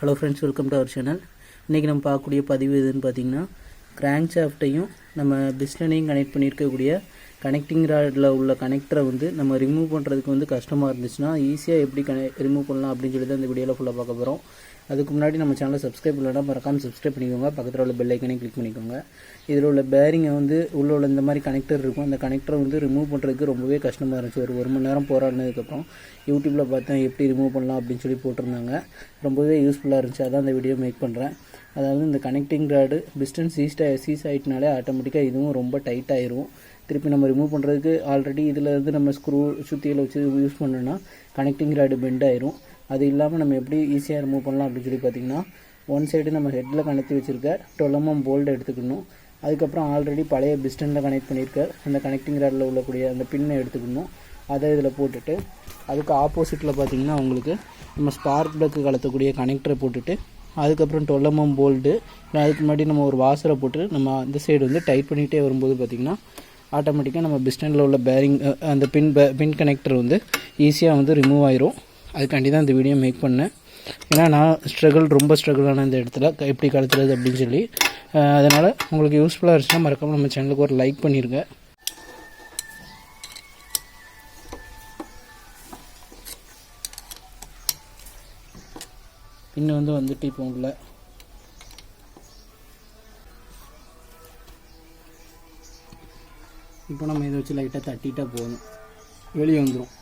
Hello friends, welcome to our channel. இன்றைக்கி நம்ம பார்க்கக்கூடிய பதிவு எதுன்னு பார்த்தீங்கன்னா, கிராங்க் ஷாஃப்ட்டையும் நம்ம பிஸ்டனையும் கனெக்ட் பண்ணியிருக்கக்கூடிய கனெக்டிங் ராடில் உள்ள கனெக்டரை நம்ம ரிமூவ் பண்ணுறதுக்கு கஷ்டமாக இருந்துச்சுன்னா ஈஸியாக எப்படி ரிமூவ் பண்ணலாம் அப்படின்னு சொல்லி தான் இந்த வீடியோவில் ஃபுல்லாக பார்க்க போகிறோம். அதுக்கு முன்னாடி நம்ம சேனலை சப்ஸ்கிரைப் பண்ணலாம், மறக்காமல் சப்ஸ்கிரைப் பண்ணிக்கோங்க. பக்கத்தில் உள்ள பெல் ஐக்கனையும் கிளிக் பண்ணிக்கோங்க. இதில் உள்ள பேரிங்கை உள்ள இந்த மாதிரி கனெக்டர் இருக்கும். அந்த கனெக்டரை ரிமூவ் பண்ணுறதுக்கு ரொம்பவே கஷ்டமாக இருந்துச்சு. ஒரு மணி நேரம் போராடினதுக்கப்புறம் யூடியூப்பில் பார்த்தேன் எப்படி ரிமூவ் பண்ணலாம் அப்படின்னு சொல்லி போட்டிருந்தாங்க. ரொம்பவே யூஸ்ஃபுல்லாக இருந்துச்சு. அதான் இந்த வீடியோ மேக் பண்ணுறேன். அதாவது இந்த கனெக்டிங் ராடு பிஸ்டன் சீஸ் ஆகிட்டனாலே ஆட்டோமேட்டிக்காக இதுவும் ரொம்ப டைட் ஆயிரும். திருப்பி நம்ம ரிமூவ் பண்ணுறதுக்கு ஆல்ரெடி இதில் நம்ம ஸ்க்ரூ சுற்றியில் வச்சு யூஸ் பண்ணோன்னா கனெக்டிங் ராடு பெண்ட் ஆயிரும். அது இல்லாமல் நம்ம எப்படி ஈஸியாக ரிமூவ் பண்ணலாம் அப்படின்னு சொல்லி பார்த்திங்கன்னா, ஒன் சைடு நம்ம ஹெட்டில் கனெக்ட் வச்சுருக்க 12 mm போல்டு எடுத்துக்கணும். அதுக்கப்புறம் ஆல்ரெடி பழைய பிஸ்டனில் கனெக்ட் பண்ணியிருக்க அந்த கனெக்டிங் ராடில் உள்ளக்கூடிய அந்த பின்னை எடுத்துக்கணும். அதை இதில் போட்டுட்டு அதுக்கு ஆப்போசிட்டில் பார்த்திங்கன்னா உங்களுக்கு நம்ம ஸ்பார்க் ப்ளக்கு கலத்தக்கூடிய கனெக்டரை போட்டுட்டு அதுக்கப்புறம் 12 mm போல்டு, அதுக்கு முன்னாடி நம்ம ஒரு வாசரை போட்டு நம்ம அந்த சைடு டைட் பண்ணிகிட்டே வரும்போது பார்த்திங்கன்னா ஆட்டோமேட்டிக்காக நம்ம பிஸ்டனில் உள்ள பேரிங் அந்த பின் கனெக்டர் ஈஸியாக ரிமூவ் ஆயிரும். அதுக்காண்டி தான் இந்த வீடியோ மேக் பண்ணேன். ஏன்னா நான் ரொம்ப ஸ்ட்ரகிளான இந்த இடத்துல எப்படி கலத்துறது அப்படின்னு சொல்லி. அதனால் உங்களுக்கு யூஸ்ஃபுல்லாக இருந்துச்சுன்னா மறக்காமல் நம்ம சேனலுக்கு ஒரு லைக் பண்ணிடுங்க. இன்னும் வந்துட்டு இப்போ உள்ள இப்போ நம்ம இதை வச்சு லைட்டாக தட்டிட்டா போதும், வெளியே வந்துடும்.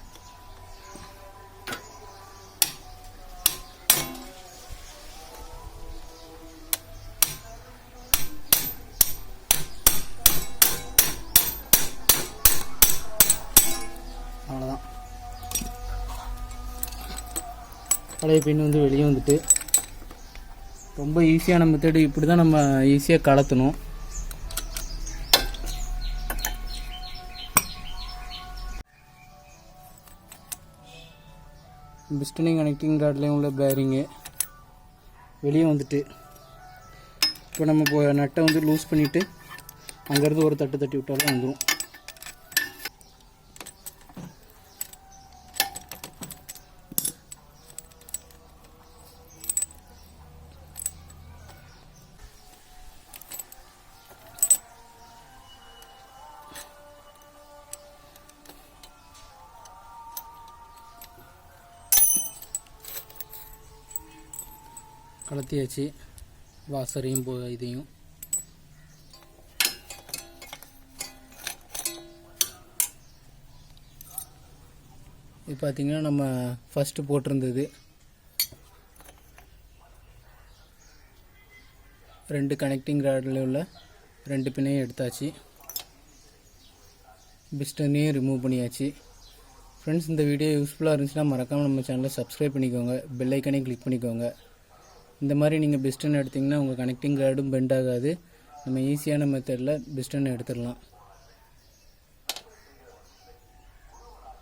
அவ்வளோதான், பழைய பின் வெளியே வந்துட்டு. ரொம்ப ஈஸியான மெத்தடு. இப்படி தான் நம்ம ஈஸியாக கலத்தணும். பிஸ்டனிங் கனெக்டிங் ராட்லேயும் உள்ள பேரிங்கு வெளியே வந்துட்டு இப்போ நம்ம நட்டை லூஸ் பண்ணிவிட்டு அங்கேருந்து ஒரு தட்டு தட்டி விட்டாலும் வந்துடும். கலத்தியாச்சு வாசரையும் இதையும். இது பார்த்திங்கன்னா நம்ம ஃபஸ்ட்டு போட்டிருந்தது 2 கனெக்டிங் ராடில் உள்ள 2 பின்னையும் எடுத்தாச்சு. பிஸ்டனையும் ரிமூவ் பண்ணியாச்சு. ஃப்ரெண்ட்ஸ், இந்த வீடியோ யூஸ்ஃபுல்லாக இருந்துச்சுன்னா மறக்காமல் நம்ம சேனலை சப்ஸ்கிரைப் பண்ணிக்கோங்க, பெல் ஐக்கனையும் கிளிக் பண்ணிக்கோங்க. இந்த மாதிரி நீங்கள் பிஸ்டன் எடுத்திங்கன்னா உங்கள் கனெக்டிங் ராடும் பெண்ட் ஆகாது. நம்ம ஈஸியான மெத்தடில் பிஸ்டன் எடுத்துடலாம்.